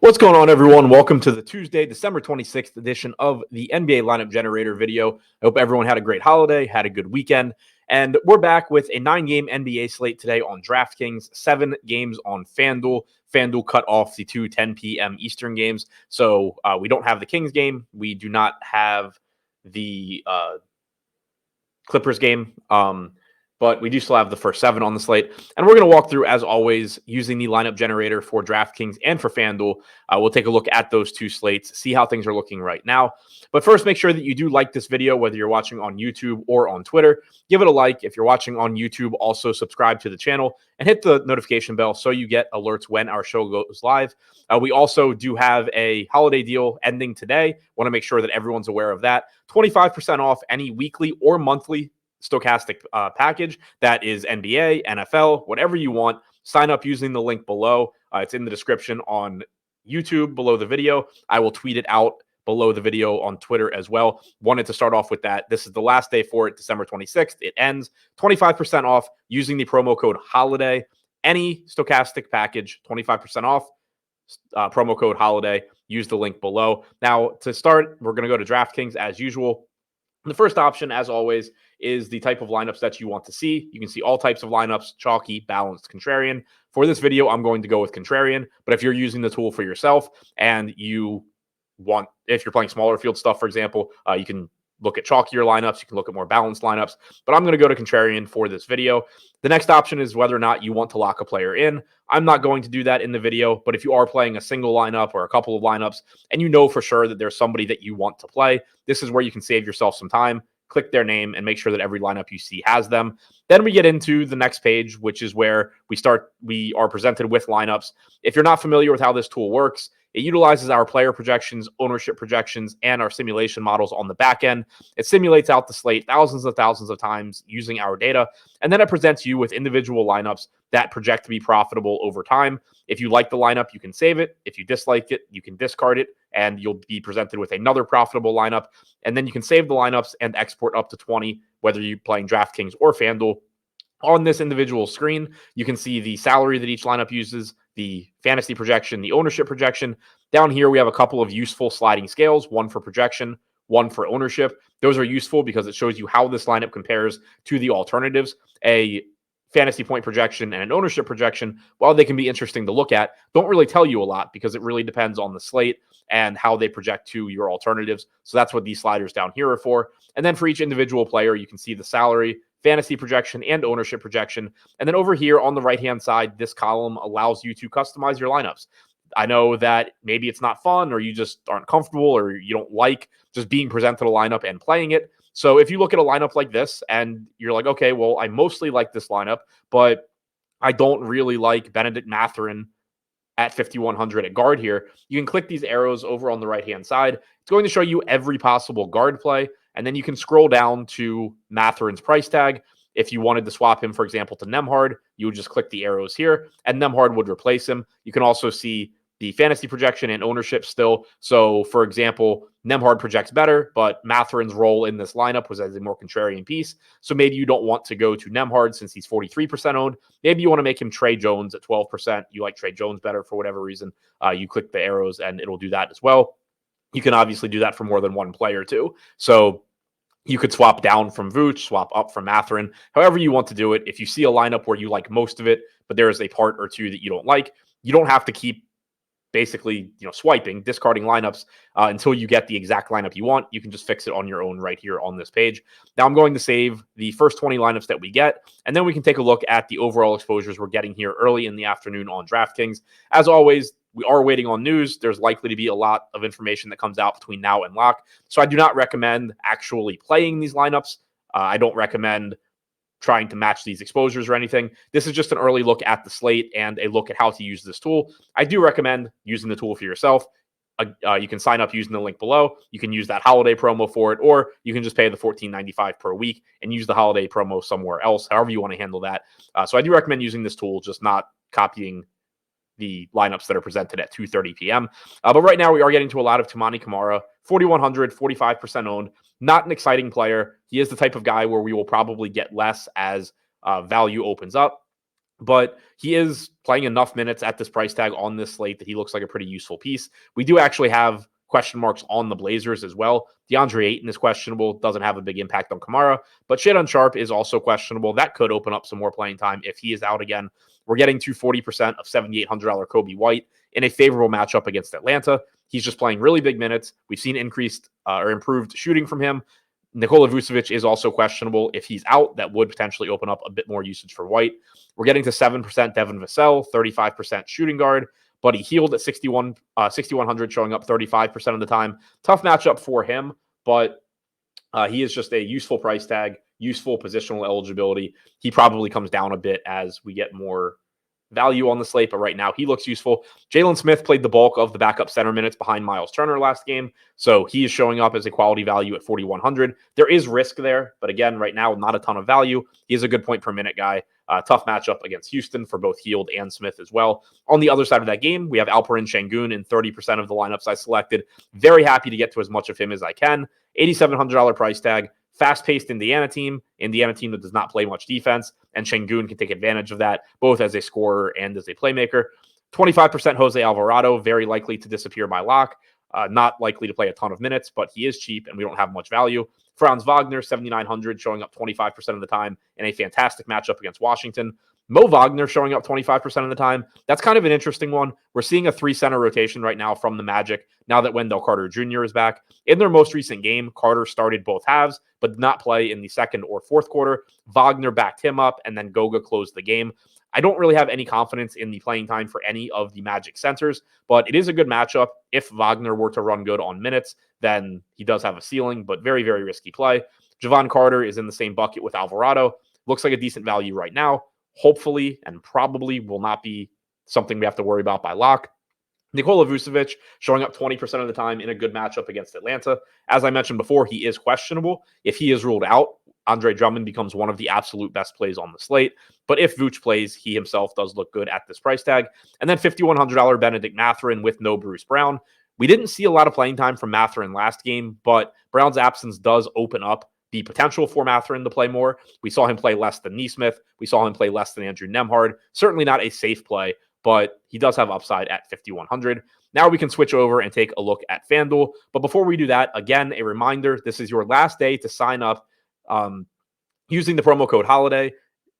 What's going on, everyone? Welcome to the Tuesday, December 26th edition of the NBA Lineup Generator video. I hope everyone had a great holiday, had a good weekend, and we're back with a 9-game NBA slate today on DraftKings, 7 games on FanDuel. FanDuel cut off the two 10 p.m. Eastern games, so we don't have the Kings game. We do not have the Clippers game. But we do still have the first 7 on the slate. And we're going to walk through, as always, using the lineup generator for DraftKings and for FanDuel. We'll take a look at those two slates, see how things are looking right now. But first, make sure that you do like this video, whether you're watching on YouTube or on Twitter. Give it a like. If you're watching on YouTube, also subscribe to the channel and hit the notification bell so you get alerts when our show goes live. We also do have a holiday deal ending today. Want to make sure that everyone's aware of that. 25% off any weekly or monthly Stokastic package. That is NBA, NFL, whatever you want. Sign up using the link below. It's in the description on YouTube below the video. I will tweet it out below the video on Twitter as well. Wanted to start off with that. This is the last day for it, December 26th. It ends 25% off using the promo code HOLIDAY. Any Stokastic package, 25% off. Promo code HOLIDAY. Use the link below. Now, to start, we're going to go to DraftKings as usual. The first option, as always, is the type of lineups that you want to see. You can see all types of lineups: chalky, balanced, contrarian. For this video, I'm going to go with contrarian, but if you're using the tool for yourself and you want, if you're playing smaller field stuff, for example, you can look at chalkier lineups. You can look at more balanced lineups, but I'm going to go to contrarian for this video. The next option is whether or not you want to lock a player in. I'm not going to do that in the video, but if you are playing a single lineup or a couple of lineups and you know for sure that there's somebody that you want to play, this is where you can save yourself some time. Click their name and make sure that every lineup you see has them. Then we get into the next page, which is where we are presented with lineups. If you're not familiar with how this tool works, it utilizes our player projections, ownership projections, and our simulation models on the back end. It simulates out the slate thousands of times using our data, and then it presents you with individual lineups that project to be profitable over time. If you like the lineup, you can save it. If you dislike it, you can discard it, and you'll be presented with another profitable lineup. And then you can save the lineups and export up to 20, whether you're playing DraftKings or FanDuel. On this individual screen, you can see the salary that each lineup uses, the fantasy projection, the ownership projection. Down here, we have a couple of useful sliding scales, one for projection, one for ownership. Those are useful because it shows you how this lineup compares to the alternatives. A fantasy point projection and an ownership projection, while they can be interesting to look at, don't really tell you a lot because it really depends on the slate and how they project to your alternatives. So that's what these sliders down here are for. And then for each individual player, you can see the salary, fantasy projection, and ownership projection. And then over here on the right-hand side, this column allows you to customize your lineups. I know that maybe it's not fun or you just aren't comfortable or you don't like just being presented a lineup and playing it. So if you look at a lineup like this and you're like, okay, well, I mostly like this lineup, but I don't really like Benedict Mathurin at 5,100 at guard here, you can click these arrows over on the right-hand side. It's going to show you every possible guard play, and then you can scroll down to Mathurin's price tag. If you wanted to swap him, for example, to Nembhard, you would just click the arrows here, and Nembhard would replace him. You can also see the fantasy projection and ownership still. So, for example, Nembhard projects better, but Mathurin's role in this lineup was as a more contrarian piece. So maybe you don't want to go to Nembhard since he's 43% owned. Maybe you want to make him Trey Jones at 12%. You like Trey Jones better for whatever reason. You click the arrows and it'll do that as well. You can obviously do that for more than one player too. So you could swap down from Vooch, swap up from Mathurin, however you want to do it. If you see a lineup where you like most of it, but there is a part or two that you don't like, you don't have to keep basically, swiping, discarding lineups until you get the exact lineup you want. You can just fix it on your own right here on this page. Now I'm going to save the first 20 lineups that we get, and then we can take a look at the overall exposures we're getting here early in the afternoon on DraftKings. As always, we are waiting on news. There's likely to be a lot of information that comes out between now and lock. So I do not recommend actually playing these lineups. I don't recommend trying to match these exposures or anything. This is just an early look at the slate and a look at how to use this tool. I do recommend using the tool for yourself. You can sign up using the link below. You can use that holiday promo for it, or you can just pay the $14.95 per week and use the holiday promo somewhere else, however you want to handle that. So I do recommend using this tool, just not copying the lineups that are presented at 2:30 p.m. But right now we are getting to a lot of Toumani Camara, 4,100, 45% owned. Not an exciting player. He is the type of guy where we will probably get less as value opens up. but he is playing enough minutes at this price tag on this slate that he looks like a pretty useful piece. We do actually have question marks on the Blazers as well. DeAndre Ayton is questionable, doesn't have a big impact on Kamara, but Shadon Sharp is also questionable. That could open up some more playing time if he is out again. We're getting to 40% of $7,800 Kobe White in a favorable matchup against Atlanta. He's just playing really big minutes. We've seen increased or improved shooting from him. Nikola Vucevic is also questionable. If he's out, that would potentially open up a bit more usage for White. We're getting to 7% Devin Vassell, 35% shooting guard. Buddy Hield at 6,100, showing up 35% of the time. Tough matchup for him, but he is just a useful price tag, useful positional eligibility. He probably comes down a bit as we get more value on the slate, but right now he looks useful. Jalen Smith played the bulk of the backup center minutes behind Miles Turner last game, so he is showing up as a quality value at 4,100. There is risk there, but again, right now, not a ton of value. He is a good point per minute guy. Tough matchup against Houston for both Hield and Smith as well. On the other side of that game, we have Alperen Şengün in 30% of the lineups I selected. Very happy to get to as much of him as I can. $8,700 price tag. Fast-paced Indiana team that does not play much defense, and Şengün can take advantage of that, both as a scorer and as a playmaker. 25% Jose Alvarado, very likely to disappear by lock. Not likely to play a ton of minutes, but he is cheap, and we don't have much value. Franz Wagner, 7,900, showing up 25% of the time in a fantastic matchup against Washington. Mo Wagner showing up 25% of the time. That's kind of an interesting one. We're seeing a 3-center rotation right now from the Magic, now that Wendell Carter Jr. is back. In their most recent game, Carter started both halves, but did not play in the second or fourth quarter. Wagner backed him up, and then Goga closed the game. I don't really have any confidence in the playing time for any of the Magic centers, but it is a good matchup. If Wagner were to run good on minutes, then he does have a ceiling, but very, very risky play. Javon Carter is in the same bucket with Alvarado. Looks like a decent value right now. Hopefully and probably will not be something we have to worry about by lock. Nikola Vucevic showing up 20% of the time in a good matchup against Atlanta. As I mentioned before, he is questionable. If he is ruled out, Andre Drummond becomes one of the absolute best plays on the slate. But if Vooch plays, he himself does look good at this price tag. And then $5,100 Benedict Mathurin with no Bruce Brown. We didn't see a lot of playing time from Mathurin last game, but Brown's absence does open up the potential for Mathurin to play more. We saw him play less than Nesmith. We saw him play less than Andrew Nembhard. Certainly not a safe play, but he does have upside at 5,100. Now we can switch over and take a look at FanDuel. But before we do that, again, a reminder, this is your last day to sign up using the promo code HOLIDAY.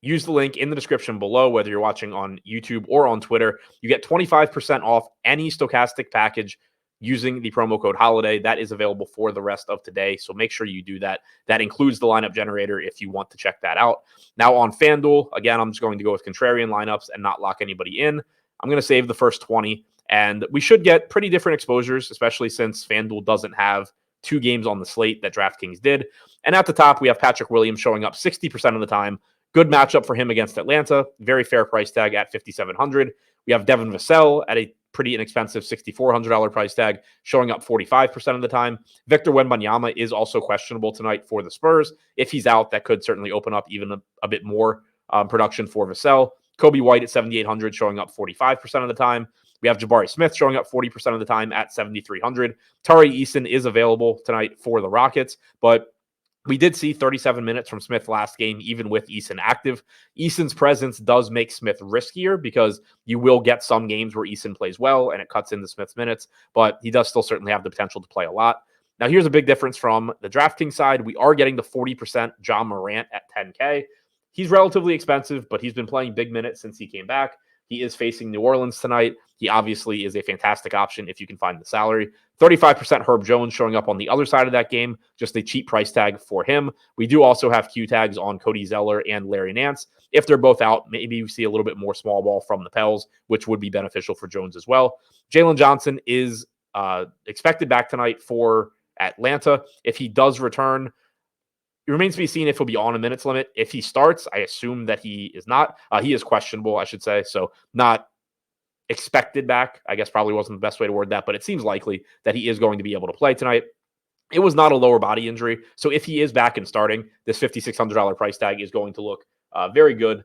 Use the link in the description below, whether you're watching on YouTube or on Twitter. You get 25% off any Stokastic package using the promo code HOLIDAY. That is available for the rest of today, so make sure you do that. That includes the lineup generator if you want to check that out. Now on FanDuel, again, I'm just going to go with contrarian lineups and not lock anybody in. I'm going to save the first 20, and we should get pretty different exposures, especially since FanDuel doesn't have 2 games on the slate that DraftKings did. And at the top, we have Patrick Williams showing up 60% of the time. Good matchup for him against Atlanta. Very fair price tag at $5,700. We have Devin Vassell at a pretty inexpensive $6,400 price tag, showing up 45% of the time. Victor Wembanyama is also questionable tonight for the Spurs. If he's out, that could certainly open up even a bit more production for Vassell. Kobe White at 7,800, showing up 45% of the time. We have Jabari Smith showing up 40% of the time at 7,300. Tari Eason is available tonight for the Rockets, but we did see 37 minutes from Smith last game, even with Eason active. Eason's presence does make Smith riskier because you will get some games where Eason plays well and it cuts into Smith's minutes, but he does still certainly have the potential to play a lot. Now, here's a big difference from the DraftKings side. We are getting the 40% John Morant at 10K. He's relatively expensive, but he's been playing big minutes since he came back. He is facing New Orleans tonight. He obviously is a fantastic option if you can find the salary. 35% Herb Jones showing up on the other side of that game. Just a cheap price tag for him. We do also have Q tags on Cody Zeller and Larry Nance. If they're both out, maybe we see a little bit more small ball from the Pels, which would be beneficial for Jones as well. Jalen Johnson is expected back tonight for Atlanta. If he does return, it remains to be seen if he'll be on a minutes limit. If he starts, I assume that he is not. He is questionable, I should say. So not expected back. I guess probably wasn't the best way to word that, but it seems likely that he is going to be able to play tonight. It was not a lower body injury. So if he is back and starting, this $5,600 price tag is going to look very good.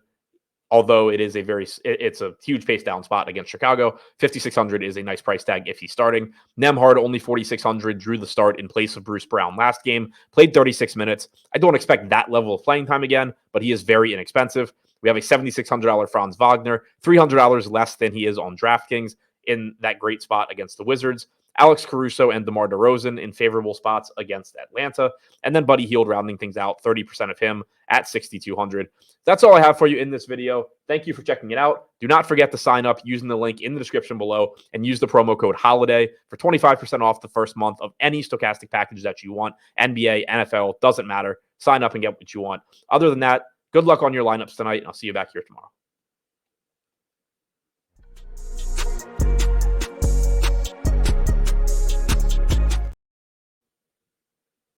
Although it's a huge pace down spot against Chicago. 5,600 is a nice price tag if he's starting. Nembhard only 4,600, drew the start in place of Bruce Brown last game, played 36 minutes. I don't expect that level of playing time again, but he is very inexpensive. We have a $7,600 Franz Wagner, $300 less than he is on DraftKings in that great spot against the Wizards. Alex Caruso and DeMar DeRozan in favorable spots against Atlanta. And then Buddy Hield rounding things out, 30% of him at 6,200. That's all I have for you in this video. Thank you for checking it out. Do not forget to sign up using the link in the description below and use the promo code HOLIDAY for 25% off the first month of any Stokastic package that you want. NBA, NFL, doesn't matter. Sign up and get what you want. Other than that, good luck on your lineups tonight, and I'll see you back here tomorrow.